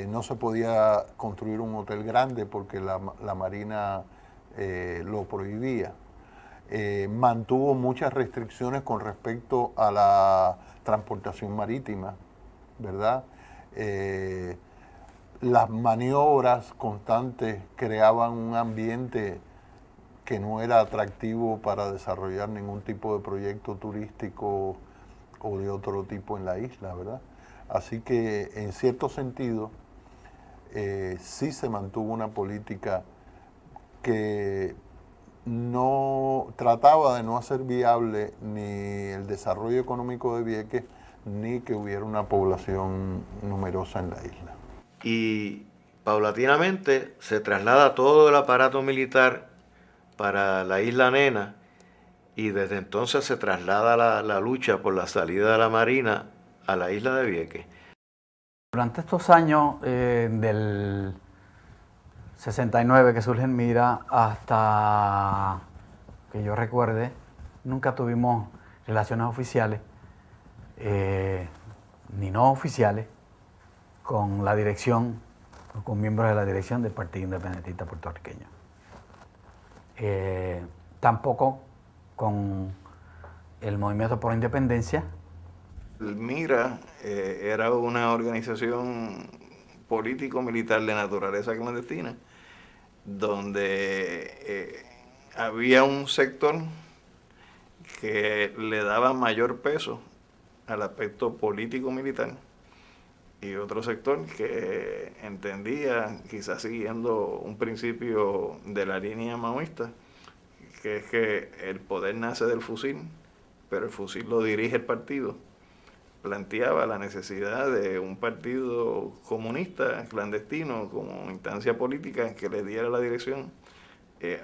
no se podía construir un hotel grande porque la Marina lo prohibía. Mantuvo muchas restricciones con respecto a la transportación marítima, ¿verdad? Las maniobras constantes creaban un ambiente que no era atractivo para desarrollar ningún tipo de proyecto turístico o de otro tipo en la isla, ¿verdad? Así que en cierto sentido sí se mantuvo una política que no trataba de no hacer viable ni el desarrollo económico de Vieques ni que hubiera una población numerosa en la isla. Y paulatinamente se traslada todo el aparato militar para la isla Nena y desde entonces se traslada la lucha por la salida de la Marina a la isla de Vieques. Durante estos años del 69 que surge en Mira hasta que yo recuerde, nunca tuvimos relaciones oficiales ni no oficiales con la dirección, con miembros de la dirección del Partido Independentista Puertorriqueño. Tampoco con el Movimiento por la Independencia. El MIRA era una organización político-militar de naturaleza clandestina, donde había un sector que le daba mayor peso al aspecto político-militar y otro sector que entendía, quizás siguiendo un principio de la línea maoísta, que es que el poder nace del fusil, pero el fusil lo dirige el partido. Planteaba la necesidad de un partido comunista clandestino como instancia política que le diera la dirección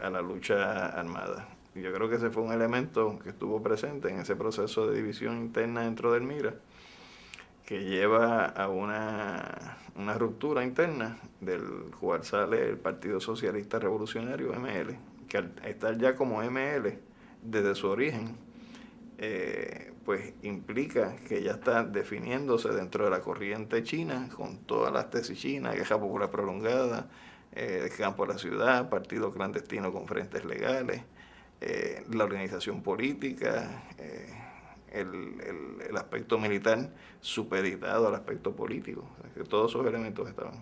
a la lucha armada. yo creo que ese fue un elemento que estuvo presente en ese proceso de división interna dentro del MIRA, que lleva a una ruptura interna del cual sale el Partido Socialista Revolucionario, ML, que al estar ya como ML desde su origen, pues implica que ya está definiéndose dentro de la corriente china, con todas las tesis chinas, queja popular prolongada, campo de la ciudad, partido clandestino con frentes legales, la organización política, el aspecto militar supeditado al aspecto político. O sea, que todos esos elementos estaban.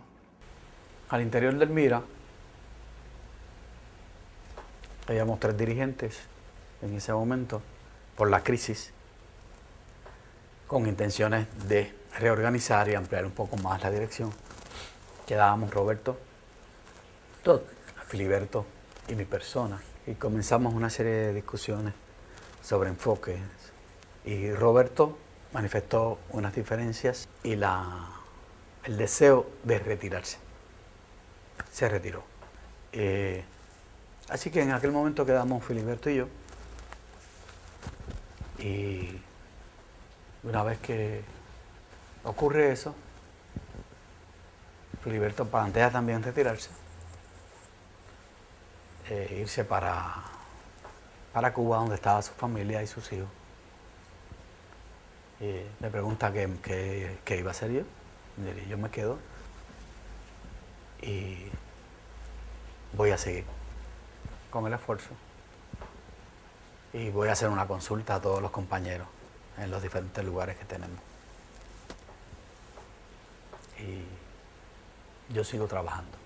Al interior del MIRA habíamos 3 dirigentes en ese momento por la crisis, con intenciones de reorganizar y ampliar un poco más la dirección. Quedábamos Roberto, Filiberto y mi persona, y comenzamos una serie de discusiones sobre enfoques. Y Roberto manifestó unas diferencias y el deseo de retirarse. Se retiró. Así que en aquel momento quedamos Filiberto y yo. Y una vez que ocurre eso, Filiberto plantea también retirarse, irse para Cuba, donde estaba su familia y sus hijos. Me pregunta qué iba a hacer yo. Y yo me quedo y voy a seguir con el esfuerzo. Y voy a hacer una consulta a todos los compañeros en los diferentes lugares que tenemos. Y yo sigo trabajando.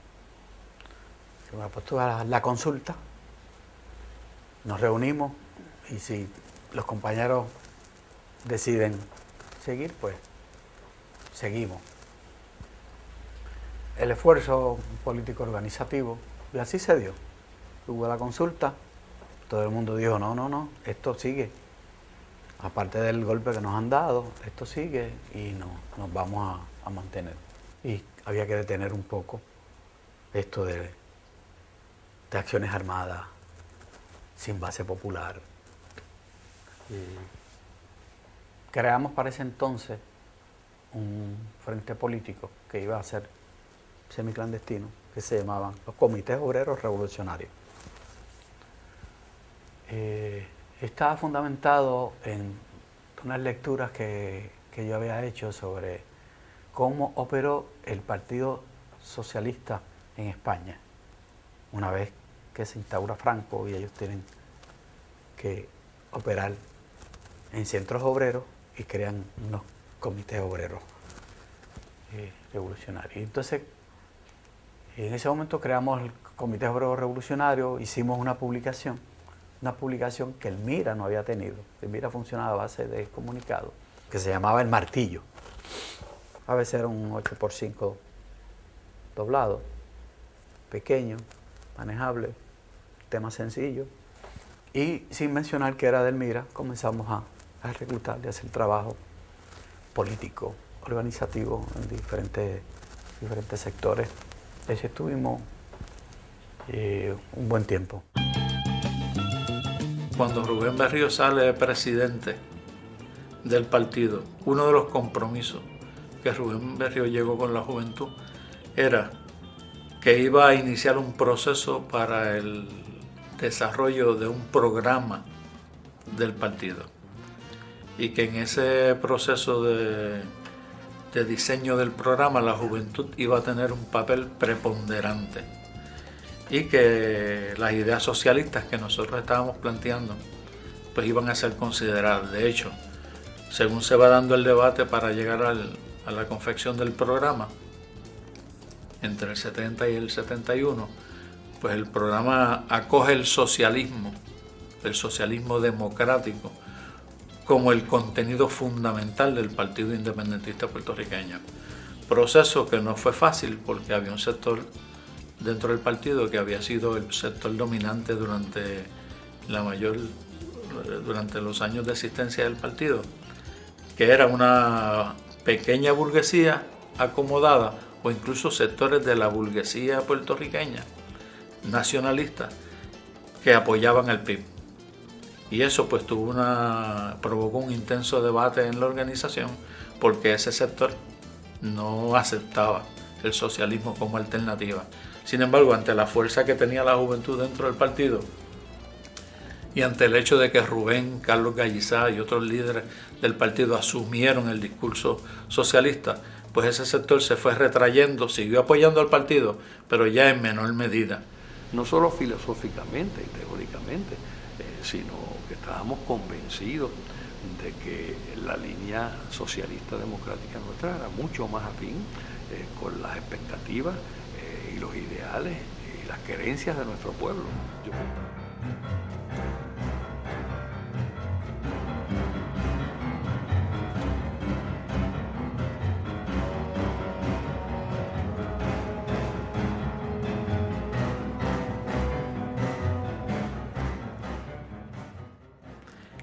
Bueno, pues tuve la consulta, nos reunimos y si los compañeros deciden seguir, pues seguimos. El esfuerzo político organizativo, y así se dio. Hubo la consulta, todo el mundo dijo, no, esto sigue. Aparte del golpe que nos han dado, esto sigue y nos vamos a mantener. Y había que detener un poco esto de acciones armadas sin base popular. Creamos para ese entonces un frente político que iba a ser semiclandestino, que se llamaban los Comités Obreros Revolucionarios. Estaba fundamentado en unas lecturas que yo había hecho sobre cómo operó el Partido Socialista en España, una vez que se instaura Franco y ellos tienen que operar en centros obreros y crean unos comités obreros revolucionarios. Entonces, en ese momento creamos el Comité Obrero Revolucionario, hicimos una publicación que el MIRA no había tenido. El MIRA funcionaba a base de comunicados, que se llamaba El Martillo. A veces era un 8x5 doblado, pequeño, manejable, tema sencillo. Y sin mencionar que era del MIRA, comenzamos a reclutar y a hacer trabajo político, organizativo en diferentes sectores. Así estuvimos un buen tiempo. Cuando Rubén Berrío sale de presidente del partido, uno de los compromisos que Rubén Berrío llegó con la juventud era que iba a iniciar un proceso para el desarrollo de un programa del partido y que en ese proceso de diseño del programa la juventud iba a tener un papel preponderante y que las ideas socialistas que nosotros estábamos planteando pues iban a ser consideradas. De hecho, según se va dando el debate para llegar a la confección del programa entre el 70 y el 71, pues el programa acoge el socialismo democrático como el contenido fundamental del Partido Independentista Puertorriqueño. Proceso que no fue fácil porque había un sector dentro del partido que había sido el sector dominante durante los años de existencia del partido, que era una pequeña burguesía acomodada o incluso sectores de la burguesía puertorriqueña nacionalista que apoyaban al PIB. Y eso pues provocó un intenso debate en la organización, porque ese sector no aceptaba el socialismo como alternativa. Sin embargo, ante la fuerza que tenía la juventud dentro del partido y ante el hecho de que Rubén, Carlos Gallizá y otros líderes del partido asumieron el discurso socialista, pues ese sector se fue retrayendo, siguió apoyando al partido, pero ya en menor medida. No solo filosóficamente y teóricamente, sino que estábamos convencidos de que la línea socialista democrática nuestra era mucho más afín con las expectativas y los ideales y las querencias de nuestro pueblo.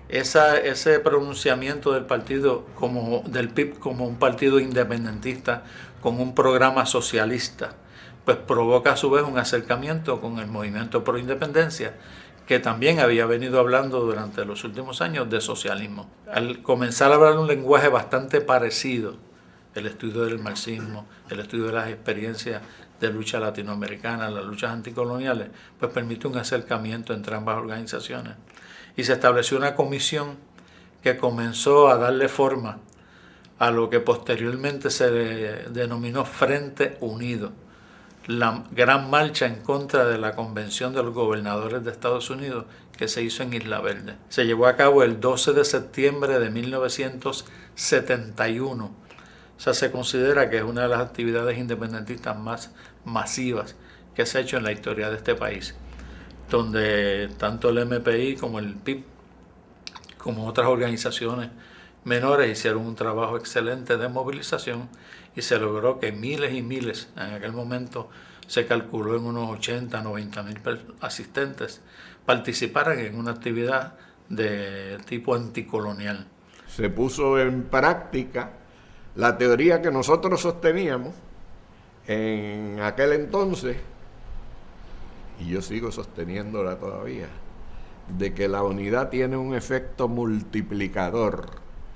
Ese pronunciamiento del partido del PIB como un partido independentista con un programa socialista, pues provoca a su vez un acercamiento con el movimiento pro independencia, que también había venido hablando durante los últimos años de socialismo. Al comenzar a hablar un lenguaje bastante parecido, el estudio del marxismo, el estudio de las experiencias de lucha latinoamericana, las luchas anticoloniales, pues permite un acercamiento entre ambas organizaciones. Y se estableció una comisión que comenzó a darle forma a lo que posteriormente se denominó Frente Unido, la gran marcha en contra de la Convención de los Gobernadores de Estados Unidos que se hizo en Isla Verde. Se llevó a cabo el 12 de septiembre de 1971. O sea, se considera que es una de las actividades independentistas más masivas que se ha hecho en la historia de este país, donde tanto el MPI como el PIB, como otras organizaciones menores, hicieron un trabajo excelente de movilización y se logró que miles y miles, en aquel momento se calculó en unos 80, 90 mil asistentes, participaran en una actividad de tipo anticolonial. Se puso en práctica la teoría que nosotros sosteníamos en aquel entonces, y yo sigo sosteniéndola todavía, de que la unidad tiene un efecto multiplicador,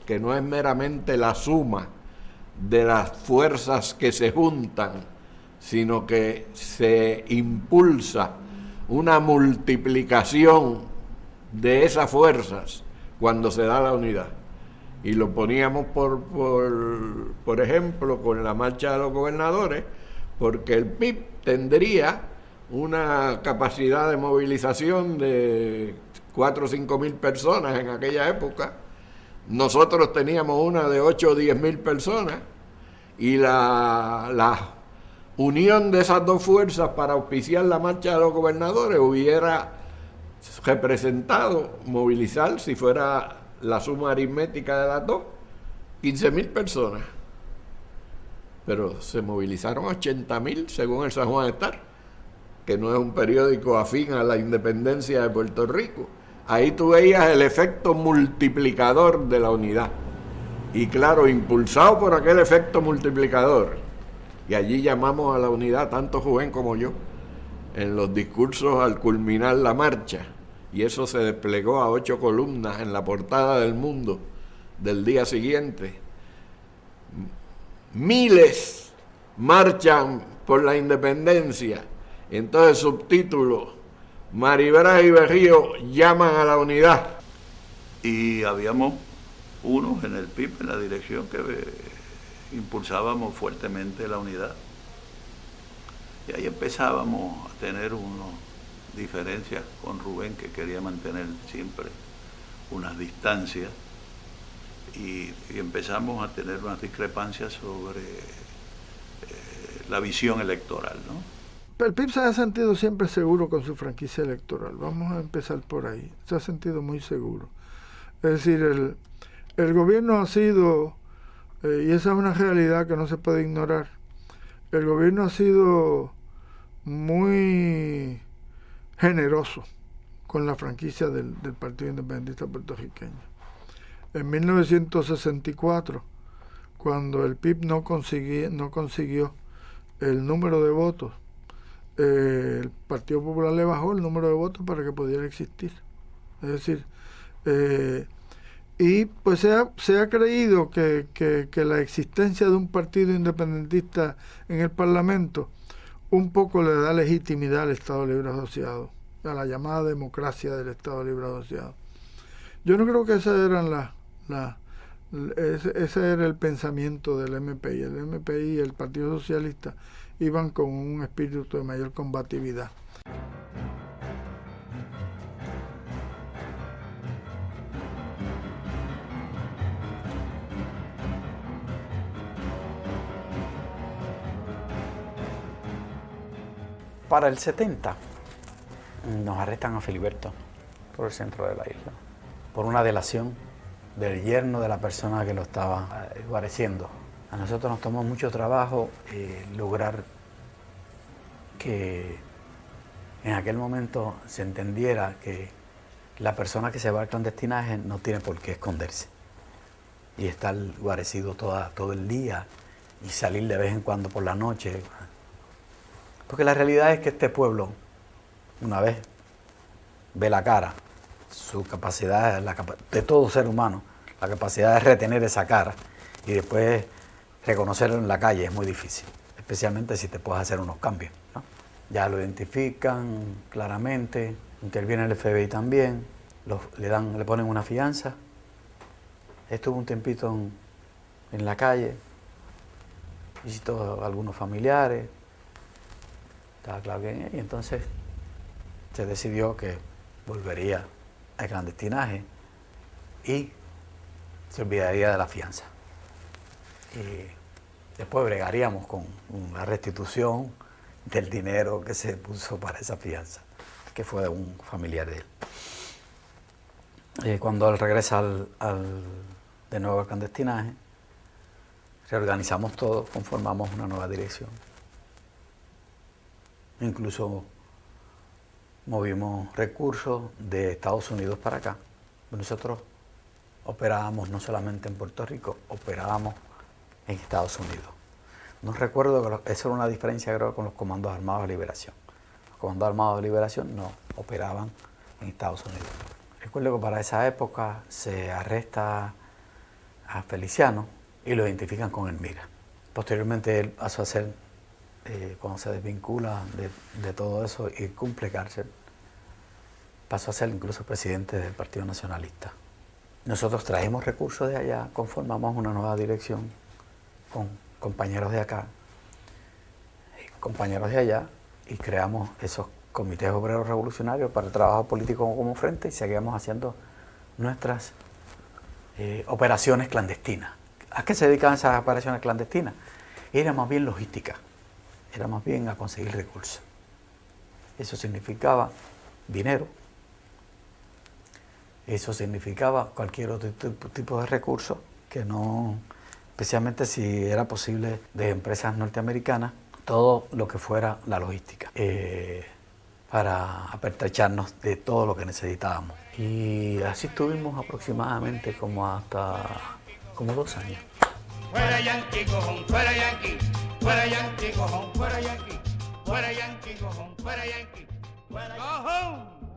que no es meramente la suma de las fuerzas que se juntan, sino que se impulsa una multiplicación de esas fuerzas cuando se da la unidad. Y lo poníamos por ejemplo con la marcha de los gobernadores, porque el PIB tendría una capacidad de movilización de 4 o 5 mil personas en aquella época. Nosotros teníamos una de 8 o 10 mil personas, y la unión de esas dos fuerzas para auspiciar la marcha de los gobernadores hubiera representado movilizar, si fuera la suma aritmética de las dos, 15 mil personas. Pero se movilizaron 80 mil según el San Juan Star, que no es un periódico afín a la independencia de Puerto Rico. Ahí tú veías el efecto multiplicador de la unidad. Y claro, impulsado por aquel efecto multiplicador, y allí llamamos a la unidad, tanto Rubén como yo, en los discursos al culminar la marcha, y eso se desplegó a 8 columnas en la portada del Mundo del día siguiente. Miles marchan por la independencia. Entonces, subtítulo: Maribel y Berrío llaman a la unidad. Y habíamos unos en el PIB, en la dirección, que impulsábamos fuertemente la unidad. Y ahí empezábamos a tener unas diferencias con Rubén, que quería mantener siempre unas distancias, y empezamos a tener unas discrepancias sobre la visión electoral, ¿no? El PIB se ha sentido siempre seguro con su franquicia electoral. Vamos a empezar por ahí. Se ha sentido muy seguro. Es decir, el gobierno ha sido, y esa es una realidad que no se puede ignorar, el gobierno ha sido muy generoso con la franquicia del Partido Independentista Puertorriqueño. En 1964, cuando el PIB no consiguió el número de votos, el Partido Popular le bajó el número de votos para que pudiera existir. Es decir, Y pues se ha creído que la existencia de un partido independentista en el Parlamento un poco le da legitimidad al Estado Libre Asociado, a la llamada democracia del Estado Libre Asociado. Yo no creo que ese era el pensamiento del MPI. El MPI y el Partido Socialista iban con un espíritu de mayor combatividad. Para el 70 nos arrestan a Filiberto por el centro de la isla, por una delación del yerno de la persona que lo estaba guareciendo. A nosotros nos tomó mucho trabajo lograr que en aquel momento se entendiera que la persona que se va al clandestinaje no tiene por qué esconderse y estar guarecido todo el día y salir de vez en cuando por la noche. Porque la realidad es que este pueblo, una vez ve la cara, su capacidad, de todo ser humano, la capacidad de retener esa cara y después reconocerlo en la calle es muy difícil, especialmente si te puedes hacer unos cambios, ¿no? Ya lo identifican claramente, interviene el FBI también, le ponen una fianza. Estuvo un tiempito en la calle, visitó a algunos familiares. Estaba claro que, y entonces se decidió que volvería al clandestinaje y se olvidaría de la fianza. Y después bregaríamos con una restitución del dinero que se puso para esa fianza, que fue de un familiar de él. Cuando él regresa de nuevo al clandestinaje, reorganizamos todo, conformamos una nueva dirección. Incluso movimos recursos de Estados Unidos para acá. Nosotros operábamos no solamente en Puerto Rico, operábamos en Estados Unidos. No recuerdo que eso era una diferencia, creo, con los Comandos Armados de Liberación. Los Comandos Armados de Liberación no operaban en Estados Unidos. Recuerdo que para esa época se arresta a Feliciano y lo identifican con Elmira. Posteriormente él pasó a ser, cuando se desvincula de todo eso y cumple cárcel, pasó a ser incluso presidente del Partido Nacionalista. Nosotros trajimos recursos de allá, conformamos una nueva dirección con compañeros de acá, compañeros de allá, y creamos esos comités obreros revolucionarios para el trabajo político como frente y seguíamos haciendo nuestras operaciones clandestinas. ¿A qué se dedicaban esas operaciones clandestinas? Era más bien logística, era más bien a conseguir recursos. Eso significaba dinero, eso significaba cualquier otro tipo de recursos que no, especialmente si era posible de empresas norteamericanas, todo lo que fuera la logística, para apertrecharnos de todo lo que necesitábamos. Y así estuvimos aproximadamente como 2 años. Fuera Yankee, cojón, fuera Yankee, fuera Yankee, cojón, fuera Yankee, fuera Yankee, cojón, fuera Yankee, fuera Yankee.